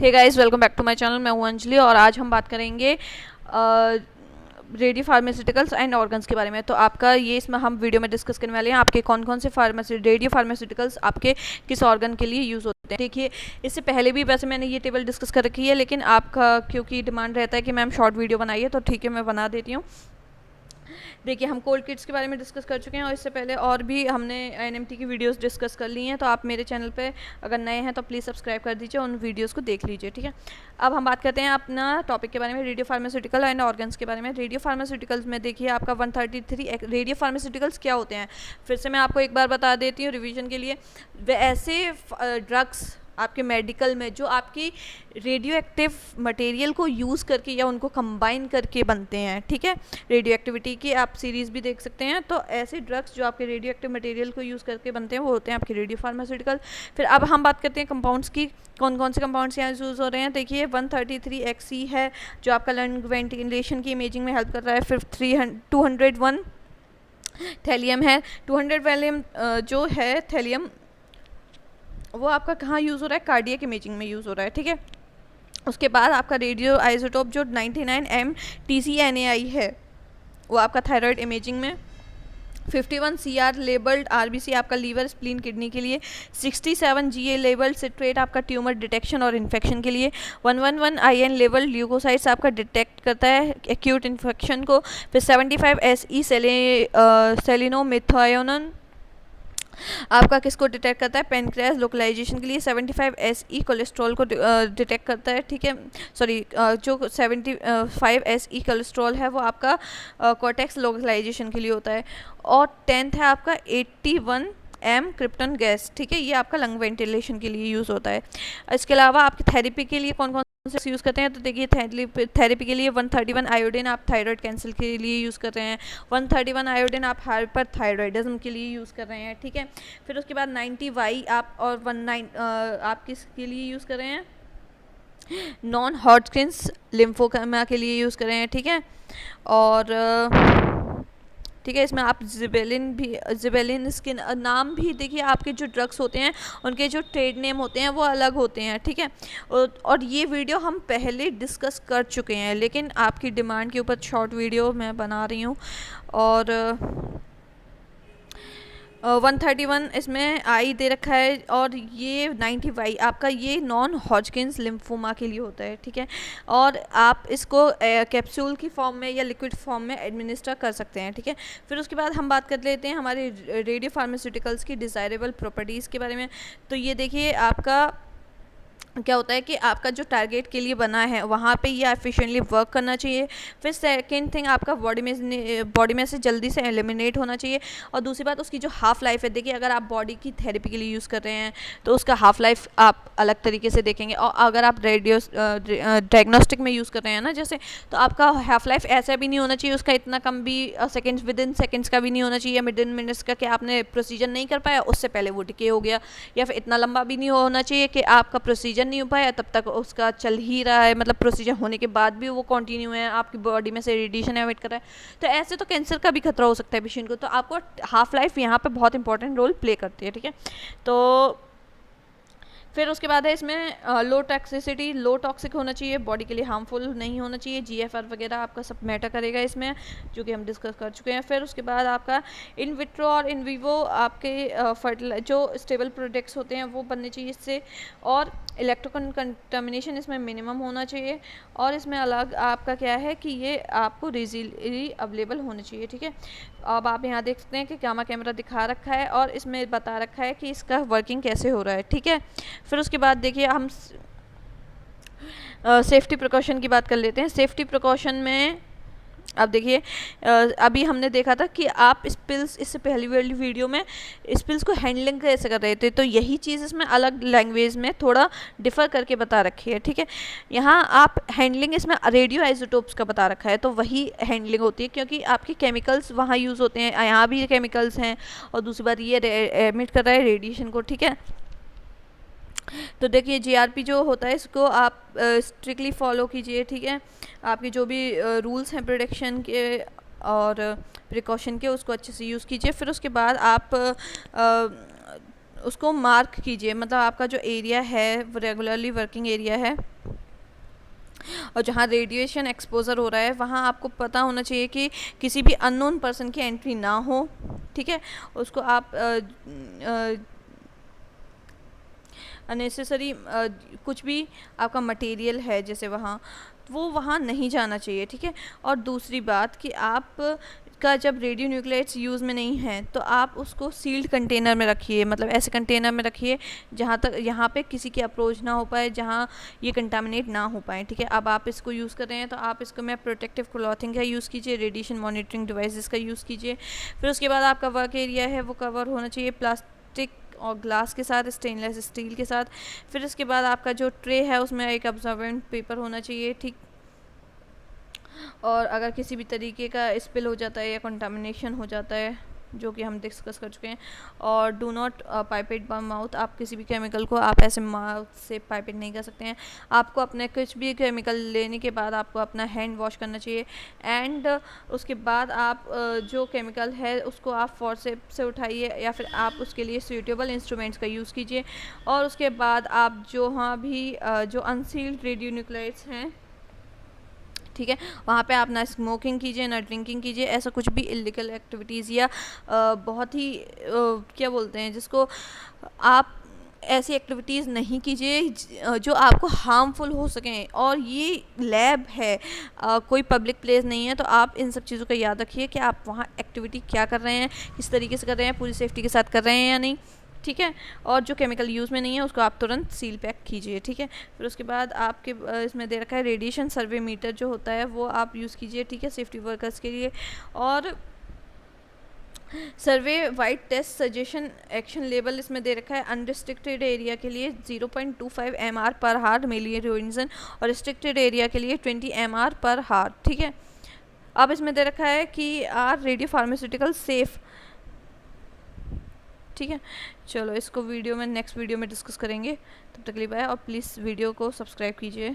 Hey guys, welcome back to my channel. मैं हूं अंजलि और आज हम बात करेंगे रेडियो फार्मास्यूटिकल्स एंड ऑर्गन्स के बारे में। तो आपका ये इसमें हम वीडियो में डिस्कस करने वाले हैं आपके कौन कौन से रेडियो फार्मास्यूटिकल्स आपके किस ऑर्गन के लिए यूज़ होते हैं। देखिए, इससे पहले भी वैसे मैंने ये टेबल डिस्कस कर रखी है, लेकिन आपका क्योंकि डिमांड रहता है कि मैम शॉर्ट वीडियो बनाइए, तो ठीक है मैं बना देती हूँ। देखिए, हम कोल्ड किट्स के बारे में डिस्कस कर चुके हैं और इससे पहले और भी हमने एनएमटी की वीडियोस डिस्कस कर ली हैं। तो आप मेरे चैनल पे अगर नए हैं तो प्लीज़ सब्सक्राइब कर दीजिए, उन वीडियोस को देख लीजिए, ठीक है। अब हम बात करते हैं अपना टॉपिक के बारे में, रेडियो फार्मास्यूटिकल एंड ऑर्गन्स के बारे में। रेडियो फार्मास्यूटिकल्स में देखिए आपका 133 रेडियो फार्मास्यूटिकल्स क्या होते हैं, फिर से मैं आपको एक बार बता देती हूँ रिविजन के लिए। वे ऐसे ड्रग्स आपके मेडिकल में जो आपकी रेडियो एक्टिव मटेरियल को यूज़ करके या उनको कंबाइन करके बनते हैं, ठीक है। रेडियो एक्टिविटी की आप सीरीज़ भी देख सकते हैं। तो ऐसे ड्रग्स जो आपके रेडियो एक्टिव मटेरियल को यूज़ करके बनते हैं वो होते हैं आपके रेडियो फार्मास्यूटिकल। फिर अब हम बात करते हैं कंपाउंड्स की, कौन कौन से कंपाउंड्स यहाँ यूज़ हो रहे हैं। देखिए 133XE है जो आपका लंग वेंटिलेशन की इमेजिंग में हेल्प कर रहा है। फिर 201 थैलियम है। 200 वैलियम जो है थैलियम, वो आपका कहाँ यूज़ हो रहा है, कार्डियक इमेजिंग में यूज़ हो रहा है, ठीक है। उसके बाद आपका रेडियो आइसोटोप जो 99M TCNAI है वो आपका थायराइड इमेजिंग में। 51 CR लेबल्ड RBC आपका लीवर स्प्लीन किडनी के लिए। 67 GA लेबल्ड सिट्रेट आपका ट्यूमर डिटेक्शन और इन्फेक्शन के लिए। 111 IN लेबल्ड ल्यूकोसाइट्स आपका डिटेक्ट करता है एक्यूट इन्फेक्शन को। फिर 75 SE सेलिनोमिथायोन आपका किसको डिटेक्ट करता है, पेनक्रियास लोकलाइजेशन के लिए। 75 SE कोलेस्ट्रॉल को डिटेक्ट करता है, ठीक है। सॉरी, जो 75 SE कोलेस्ट्रॉल है वो आपका कॉर्टेक्स लोकलाइजेशन के लिए होता है। और 10th है आपका 81M क्रिप्टन गैस, ठीक है, ये आपका लंग वेंटिलेशन के लिए यूज़ होता है। इसके अलावा आपकी थेरेपी के लिए कौन कौन से यूज़ करते हैं, तो देखिए थेरेपी के लिए 131 आयोडीन आप थायराइड कैंसर के लिए यूज़ कर रहे हैं। 131 आयोडीन आप हाइपर थायराइडिज्म के लिए यूज़ कर रहे हैं, ठीक है। फिर उसके बाद 90Y आप और 19 आप किसके लिए यूज़ कर रहे हैं, नॉन हॉटकिन्स लिम्फोमा के लिए यूज़ कर रहे हैं, ठीक है। और ठीक है, इसमें आप जिबेलिन इसके नाम भी देखिए, आपके जो ड्रग्स होते हैं उनके जो ट्रेड नेम होते हैं वो अलग होते हैं, ठीक है। और ये वीडियो हम पहले डिस्कस कर चुके हैं, लेकिन आपकी डिमांड के ऊपर शॉर्ट वीडियो मैं बना रही हूँ। और 131 इसमें आई दे रखा है और ये 90Y आपका ये नॉन हॉजकिन्स लिम्फोमा के लिए होता है, ठीक है। और आप इसको कैप्सूल की फॉर्म में या लिक्विड फॉर्म में एडमिनिस्टर कर सकते हैं, ठीक है। फिर उसके बाद हम बात कर लेते हैं हमारे रेडियो फार्मास्यूटिकल्स की डिज़ायरेबल प्रॉपर्टीज़ के बारे में। तो ये देखिए आपका क्या होता है कि आपका जो टारगेट के लिए बना है वहाँ पे ये एफिशिएंटली वर्क करना चाहिए। फिर सेकंड थिंग आपका बॉडी में से जल्दी से एलिमिनेट होना चाहिए। और दूसरी बात उसकी जो हाफ़ लाइफ है, देखिए अगर आप बॉडी की थेरेपी के लिए यूज़ कर रहे हैं तो उसका हाफ़ लाइफ आप अलग तरीके से देखेंगे। और अगर आप रेडियो डायग्नोस्टिक में यूज़ कर रहे हैं ना जैसे, तो आपका हाफ़ लाइफ ऐसा भी नहीं होना चाहिए, उसका इतना कम भी सेकेंड्स विदिन सेकेंड्स का भी नहीं होना चाहिए, विदिन मिनट्स का कि आपने प्रोसीजर नहीं कर पाया उससे पहले वो डिके हो गया। या फिर इतना लंबा भी नहीं होना चाहिए कि आपका प्रोसीजर नहीं हो पाया तब तक उसका चल ही रहा है, मतलब प्रोसीजर होने के बाद भी वो कंटिन्यू है, आपकी बॉडी में से रेडिएशन एमिट कर रहा है। तो ऐसे तो कैंसर का भी खतरा हो सकता है पेशेंट को। तो आपको हाफ लाइफ यहाँ पे बहुत इंपॉर्टेंट रोल प्ले करती है, ठीक है। तो फिर उसके बाद है इसमें लो टॉक्सिसिटी, लो टॉक्सिक होना चाहिए, बॉडी के लिए हार्मफुल नहीं होना चाहिए। GFR वगैरह आपका सब मैटर करेगा इसमें, जो कि हम डिस्कस कर चुके हैं। फिर उसके बाद आपका इन विट्रो और इन विवो आपके जो स्टेबल प्रोडक्ट्स होते हैं वो बनने चाहिए इससे। और इलेक्ट्रिकल कंटामिनेशन इसमें मिनिमम होना चाहिए। और इसमें अलग आपका क्या है कि ये आपको रिजीली अवेलेबल होने चाहिए, ठीक है। अब आप यहाँ देख सकते हैं कि गामा कैमरा दिखा रखा है और इसमें बता रखा है कि इसका वर्किंग कैसे हो रहा है, ठीक है। फिर उसके बाद देखिए हम सेफ्टी प्रिकॉशन की बात कर लेते हैं। सेफ्टी प्रिकॉशन में अब देखिए अभी हमने देखा था कि आप स्पिल्स, इससे पहली वाली वीडियो में स्पिल्स को हैंडलिंग कैसे कर रहे थे, तो यही चीज़ इसमें अलग लैंग्वेज में थोड़ा डिफ़र करके बता रखी है, ठीक है। यहाँ आप हैंडलिंग इसमें रेडियो आइसोटोप्स का बता रखा है, तो वही हैंडलिंग होती है क्योंकि आपके केमिकल्स वहाँ यूज़ होते हैं, यहाँ भी केमिकल्स हैं। और दूसरी बात ये एमिट कर रहा है रेडिएशन को, ठीक है। तो देखिए GRP जो होता है इसको आप स्ट्रिक्टली फॉलो कीजिए, ठीक है। आपके जो भी रूल्स हैं प्रोटेक्शन के और प्रिकॉशन के उसको अच्छे से यूज़ कीजिए। फिर उसके बाद आप उसको मार्क कीजिए, मतलब आपका जो एरिया है वो रेगुलरली वर्किंग एरिया है और जहाँ रेडिएशन एक्सपोजर हो रहा है वहाँ आपको पता होना चाहिए कि किसी भी अननोन पर्सन की एंट्री ना हो, ठीक है। उसको आप अननेसेसरी कुछ भी आपका मटेरियल है जैसे वहाँ, वो वहाँ नहीं जाना चाहिए, ठीक है। और दूसरी बात कि आप का जब रेडियो न्यूक्लियाइड्स यूज़ में नहीं है तो आप उसको सील्ड कंटेनर में रखिए, मतलब ऐसे कंटेनर में रखिए जहाँ तक यहाँ पे किसी की अप्रोच ना हो पाए, जहाँ ये कंटामिनेट ना हो पाए, ठीक है। अब आप इसको यूज़ कर रहे हैं तो आप इसको में प्रोटेक्टिव क्लॉथिंग का यूज़ कीजिए, रेडिएशन मॉनिटरिंग डिवाइसेस का यूज़ कीजिए। फिर उसके बाद आपका वर्क एरिया है वो कवर होना चाहिए प्लास्टिक और ग्लास के साथ, स्टेनलेस स्टील के साथ। फिर इसके बाद आपका जो ट्रे है उसमें एक अब्जॉर्बेंट पेपर होना चाहिए, ठीक। और अगर किसी भी तरीके का स्पिल हो जाता है या कंटामिनेशन हो जाता है, जो कि हम डिस्कस कर चुके हैं, और do not pipe it by mouth, आप किसी भी केमिकल को आप ऐसे माउथ से पाइप इट नहीं कर सकते हैं। आपको अपने कुछ भी केमिकल लेने के बाद आपको अपना हैंड वॉश करना चाहिए। एंड उसके बाद आप जो केमिकल है उसको आप फोर्सेप से उठाइए या फिर आप उसके लिए सूटेबल इंस्ट्रूमेंट्स का यूज़ कीजिए। और उसके बाद आप जो हाँ भी जो अनसील्ड रेडियो न्यूक्लाइड्स हैं, ठीक है, वहाँ पे आप ना स्मोकिंग कीजिए ना ड्रिंकिंग कीजिए, ऐसा कुछ भी इलीगल एक्टिविटीज़ या बहुत ही क्या बोलते हैं जिसको, आप ऐसी एक्टिविटीज़ नहीं कीजिए जो आपको हार्मफुल हो सकें। और ये लैब है, कोई पब्लिक प्लेस नहीं है, तो आप इन सब चीज़ों का याद रखिए कि आप वहाँ एक्टिविटी क्या कर रहे हैं, किस तरीके से कर रहे हैं, पूरी सेफ्टी के साथ कर रहे हैं या नहीं, ठीक है। और जो केमिकल यूज़ में नहीं है उसको आप तुरंत सील पैक कीजिए, ठीक है। फिर उसके बाद आपके इसमें दे रखा है रेडिएशन सर्वे मीटर जो होता है वो आप यूज़ कीजिए, ठीक है, सेफ्टी वर्कर्स के लिए। और survey wide test suggestion action label इसमें दे रखा है अनरिस्ट्रिक्टेड एरिया के लिए 0.25 mR पर हार मेलिरोइंजन और रिस्ट्रिक्टेड एरिया के लिए 20 mR पर हार, ठीक है। अब इसमें दे रखा है कि आर रेडियो फार्मास्यूटिकल सेफ, ठीक है। चलो इसको वीडियो में नेक्स्ट वीडियो में डिस्कस करेंगे, तब तक के लिए बाय। और प्लीज़ वीडियो को सब्सक्राइब कीजिए।